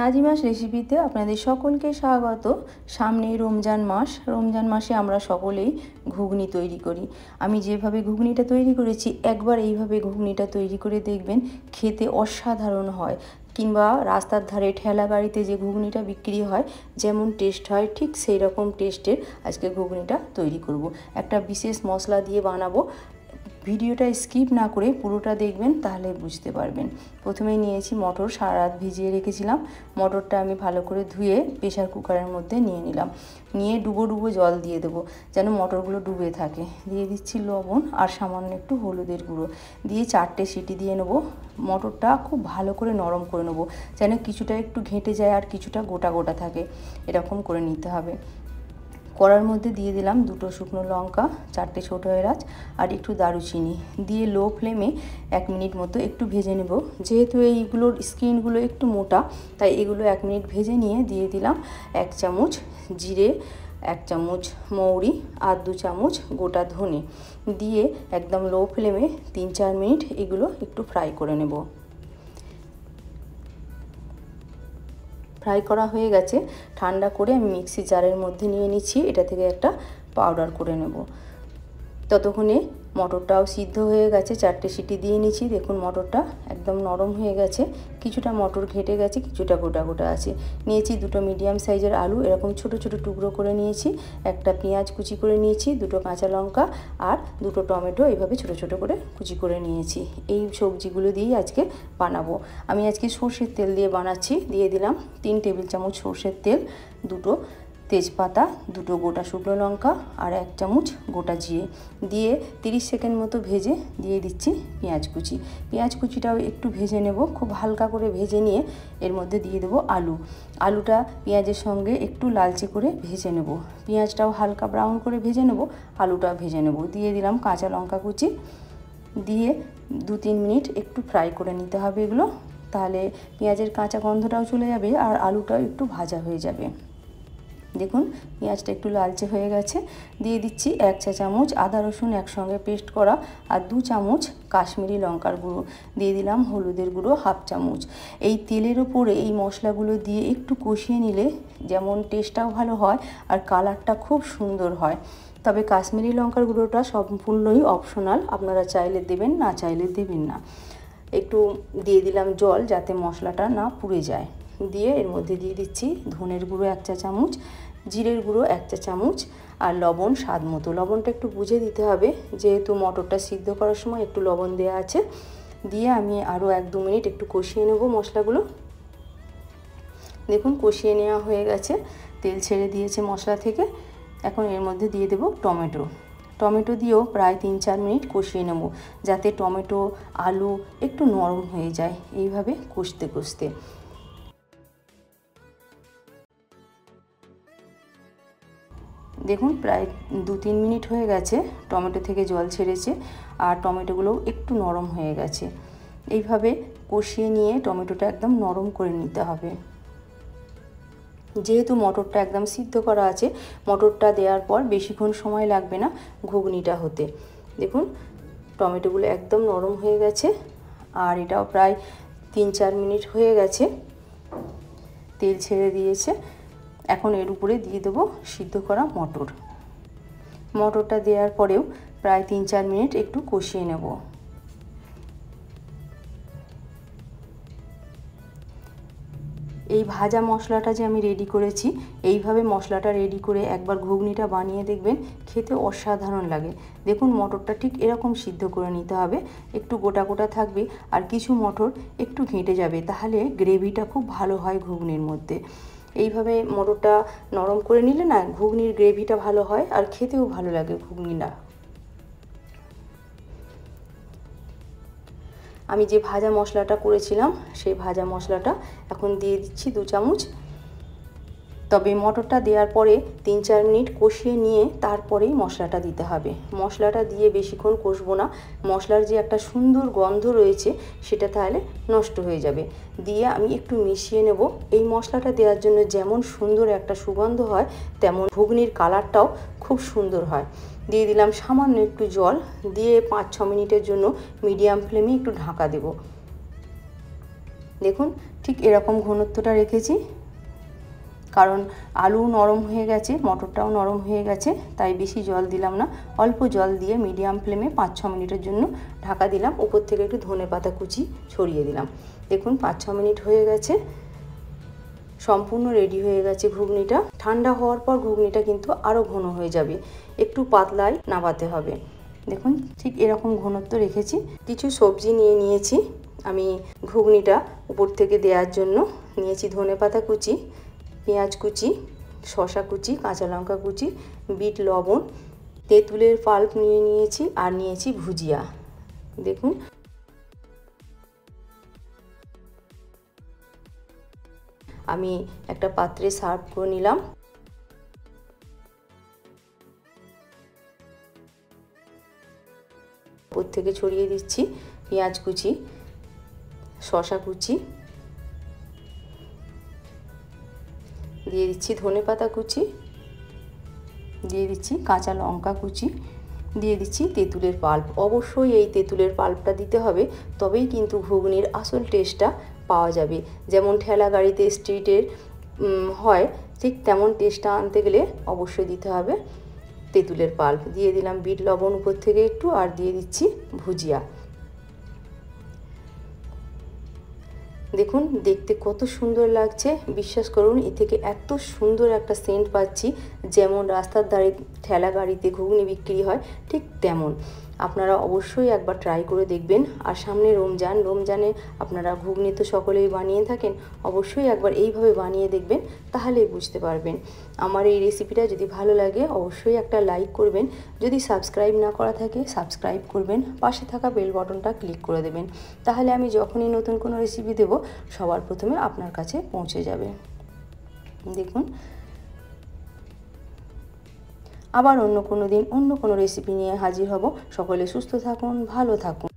নাজিমাস রেসিপিতে আপনাদের সকলকে স্বাগত। সামনে রমজান মাসে আমরা সকলেই ঘুগনি তৈরি করি। আমি যেভাবে ঘুগনিটা তৈরি করেছি একবার এইভাবে ঘুগনিটা তৈরি করে দেখবেন, খেতে অসাধারণ হয়। কিংবা রাস্তার ধারে ঠেলা গাড়িতে যে ঘুগনিটা বিক্রি হয় যেমন টেস্ট হয় ঠিক সেই রকম টেস্টের আজকে ঘুগনিটা তৈরি করব। একটা বিশেষ মশলা দিয়ে বানাবো। ভিডিওটা স্কিপ না করে পুরোটা দেখবেন, তাহলে বুঝতে পারবেন। প্রথমেই নিয়েছি মটর, সারা রাত ভিজিয়ে রেখেছিলাম। মটরটা আমি ভালো করে ধুয়ে প্রেশার কুকারের মধ্যে নিয়ে নিলাম। নিয়ে ডুবো ডুবো জল দিয়ে দেবো যেন মটরগুলো ডুবে থাকে। দিয়ে দিচ্ছি লবণ আর সামান্য একটু হলুদের গুঁড়ো দিয়ে 4টে সিটি দিয়ে নেবো। মটরটা খুব ভালো করে নরম করে নেবো যেন কিছুটা একটু ঘেঁটে যায় আর কিছুটা গোটা গোটা থাকে, এরকম করে নিতে হবে। কড়ার মধ্যে দিয়ে দিলাম 2টো শুকনো লঙ্কা, 4টে ছোটো এলাচ আর একটু দারুচিনি দিয়ে লো ফ্লেমে 1 মিনিট মতো একটু ভেজে নেব। যেহেতু এইগুলোর স্কিনগুলো একটু মোটা, তাই এগুলো 1 মিনিট ভেজে নিয়ে দিয়ে দিলাম 1 চামচ জিরে, 1 চামচ মৌরি আর 2 চামচ গোটা ধনে দিয়ে একদম লো ফ্লেমে 3-4 মিনিট এগুলো একটু ফ্রাই করে নেব। ফ্রাই করা হয়ে গেছে, ঠান্ডা করে আমি মিক্সি জারের মধ্যে নিয়ে নিচ্ছি। এটা থেকে একটা পাউডার করে নেব। ততক্ষণে মটরটাও সিদ্ধ হয়ে গেছে, 4টে সিটি দিয়ে নিচ্ছি। দেখুন মটরটা একদম নরম হয়ে গেছে, কিছুটা মটর ঘেটে গেছে, কিছুটা গোটা গোটা আছে। নিয়েছি 2টো মিডিয়াম সাইজের আলু, এরকম ছোট ছোট টুকরো করে নিয়েছি। একটা পেঁয়াজ কুচি করে নিয়েছি, 2টো কাঁচা লঙ্কা আর 2টো টমেটো এইভাবে ছোট ছোট করে কুচি করে নিয়েছি। এই সবজিগুলো দিয়েই আজকে বানাবো। আমি আজকে সর্ষের তেল দিয়ে বানাচ্ছি। দিয়ে দিলাম 3 টেবিল চামচ সর্ষের তেল, 2টো তেজপাতা, 2টো গোটা শুকনো লঙ্কা আর 1 চামচ গোটা জিরে দিয়ে 30 সেকেন্ড মতো ভেজে দিয়ে দিচ্ছি পেঁয়াজ কুচি। পেঁয়াজ কুচিটাও একটু ভেজে নেব, খুব হালকা করে ভেজে নিয়ে এর মধ্যে দিয়ে দেবো আলু। আলুটা পেঁয়াজের সঙ্গে একটু লালচে করে ভেজে নেব। পেঁয়াজটাও হালকা ব্রাউন করে ভেজে নেব, আলুটাও ভেজে নেব। দিয়ে দিলাম কাঁচা লঙ্কা কুচি দিয়ে 2-3 মিনিট একটু ফ্রাই করে নিতে হবে এগুলো, তাহলে পেঁয়াজের কাঁচা গন্ধটাও চলে যাবে আর আলুটাও একটু ভাজা হয়ে যাবে। দেখুন পেঁয়াজটা একটু লালচে হয়ে গেছে। দিয়ে দিচ্ছি 1 চা চামচ আদা রসুন একসঙ্গে পেস্ট করা আর 2 চামচ কাশ্মীরি লঙ্কার গুঁড়ো। দিয়ে দিলাম হলুদের গুঁড়ো 1/2 চামচ। এই তেলের ওপরে এই মশলাগুলো দিয়ে একটু কষিয়ে নিলে যেমন টেস্টটাও ভালো হয় আর কালারটা খুব সুন্দর হয়। তবে কাশ্মীরি লঙ্কার গুঁড়োটা সম্পূর্ণই অপশনাল, আপনারা চাইলে দেবেন, না চাইলে দেবেন না। একটু দিয়ে দিলাম জল যাতে মশলাটা না পুড়ে যায়। দিয়ে এর মধ্যে দিয়ে দিচ্ছি ধনের গুঁড়ো 1 চা চামচ, জিরের গুঁড়ো 1 চা চামচ আর লবণ স্বাদ মতো। লবণটা একটু বুঝে দিতে হবে, যেহেতু মটরটা সিদ্ধ করার সময় একটু লবণ দেওয়া আছে। দিয়ে আমি আরও 1-2 মিনিট একটু কষিয়ে নেব মশলাগুলো। দেখুন কষিয়ে নেওয়া হয়ে গেছে, তেল ছেড়ে দিয়েছে মশলা থেকে। এখন এর মধ্যে দিয়ে দেব টমেটো দিয়েও প্রায় 3-4 মিনিট কষিয়ে নেব, যাতে টমেটো আলু একটু নরম হয়ে যায় এইভাবে কষতে কষতে। দেখুন প্রায় 2-3 মিনিট হয়ে গেছে, টমেটো থেকে জল ছেড়েছে আর টমেটোগুলোও একটু নরম হয়ে গেছে। এইভাবে কষিয়ে নিয়ে টমেটোটা একদম নরম করে নিতে হবে। যেহেতু মটরটা একদম সিদ্ধ করা আছে, মটরটা দেওয়ার পর বেশিক্ষণ সময় লাগবে না ঘুগনিটা হতে। দেখুন টমেটোগুলো একদম নরম হয়ে গেছে আর এটাও প্রায় 3-4 মিনিট হয়ে গেছে, তেল ছেড়ে দিয়েছে। এখন এর উপরে দিয়ে দেবো সিদ্ধ করা মটরটা দেওয়ার পরেও প্রায় 3-4 মিনিট একটু কষিয়ে নেব। এই ভাজা মশলাটা যে আমি রেডি করেছি, এইভাবে মশলাটা রেডি করে একবার ঘুগনিটা বানিয়ে দেখবেন, খেতে অসাধারণ লাগে। দেখুন মটরটা ঠিক এরকম সিদ্ধ করে নিতে হবে, একটু গোটা গোটা থাকবে আর কিছু মটর একটু ঘেঁটে যাবে, তাহলে গ্রেভিটা খুব ভালো হয় ঘুগনির মধ্যে। এইভাবে মটরটা নরম করে নিলে না ঘুগনির গ্রেভিটা ভালো হয় আর খেতেও ভালো লাগে ঘুগনিটা। আমি যে ভাজা মশলাটা করেছিলাম সেই ভাজা মশলাটা এখন দিয়ে দিচ্ছি 2 চামচ। তবে মটরটা দেওয়ার পরে 3-4 মিনিট কষিয়ে নিয়ে তারপরেই মশলাটা দিতে হবে। মশলাটা দিয়ে বেশিক্ষণ কষবো না, মশলার যে একটা সুন্দর গন্ধ রয়েছে সেটা তাহলে নষ্ট হয়ে যাবে। দিয়ে আমি একটু মিশিয়ে নেব। এই মশলাটা দেওয়ার জন্য যেমন সুন্দর একটা সুগন্ধ হয়, তেমন ঘুগনির কালারটাও খুব সুন্দর হয়। দিয়ে দিলাম সামান্য একটু জল, দিয়ে 5-6 মিনিটের জন্য মিডিয়াম ফ্লেমে একটু ঢাকা দেব। দেখুন ঠিক এরকম ঘনত্বটা রেখেছি, কারণ আলু নরম হয়ে গেছে, মটরটাও নরম হয়ে গেছে, তাই বেশি জল দিলাম না। অল্প জল দিয়ে মিডিয়াম ফ্লেমে 5-6 মিনিটের জন্য ঢাকা দিলাম। উপর থেকে একটু ধনেপাতা কুচি ছড়িয়ে দিলাম। দেখুন 5-6 মিনিট হয়ে গেছে, সম্পূর্ণ রেডি হয়ে গেছে ঘুগনিটা। ঠান্ডা হওয়ার পর ঘুগনিটা কিন্তু আরও ঘন হয়ে যাবে, একটু পাতলায় নামাতে হবে। দেখুন ঠিক এরকম ঘনত্ব রেখেছি। কিছু সবজি নিয়েছি আমি ঘুগনিটা উপর থেকে দেওয়ার জন্য। নিয়েছি ধনেপাতা কুচি, পেঁয়াজ কুচি, শসা কুচি, কাঁচা লঙ্কা কুচি, বিট লবণ, তেঁতুলের পাল্প নিয়েছি, আর নিয়েছি ভুজিয়া। দেখুন আমি একটা পাত্রে সার্ভ করে নিলাম। উপর থেকে ছড়িয়ে দিচ্ছি পেঁয়াজ কুচি, শসা কুচি, দিয়ে দিচ্ছি ধনেপাতা কুচি, দিয়ে দিচ্ছি কাঁচা লঙ্কা কুচি, দিয়ে দিচ্ছি তেঁতুলের পাল্প। অবশ্যই এই তেঁতুলের পাল্পটা দিতে হবে, তবেই কিন্তু ঘুগনির আসল টেস্টটা পাওয়া যাবে। যেমন ঠেলা গাড়িতে স্ট্রিটের হয়, ঠিক তেমন টেস্টটা আনতে গেলে অবশ্যই দিতে হবে তেঁতুলের পাল্প। দিয়ে দিলাম বিট লবণ উপর থেকে একটু, আর দিয়ে দিচ্ছি ভুজিয়া। দেখুন দেখতে কত সুন্দর লাগছে, বিশ্বাস করুন এ থেকে এত সুন্দর একটা সেন্ট পাচ্ছি, যেমন রাস্তার ধারে ঠেলা গাড়িতে ঘুগনি বিক্রি হয় ঠিক তেমন। আপনারা অবশ্যই একবার ট্রাই করে দেখবেন। আর সামনে রমজানে আপনারা ঘুগনি তো সকলেই বানিয়ে থাকেন, অবশ্যই একবার এইভাবে বানিয়ে দেখবেন, তাহলেই বুঝতে পারবেন। আমার এই রেসিপিটা যদি ভালো লাগে অবশ্যই একটা লাইক করবেন। যদি সাবস্ক্রাইব না করা থাকে সাবস্ক্রাইব করবেন, পাশে থাকা বেল বাটনটা ক্লিক করে দেবেন, তাহলে আমি যখনই নতুন কোনো রেসিপি দেব সবার প্রথমে আপনার কাছে পৌঁছে যাবে। দেখুন আবার অন্য কোনো দিন অন্য কোনো রেসিপি নিয়ে হাজির হব। সকলে সুস্থ থাকুন, ভালো থাকুন।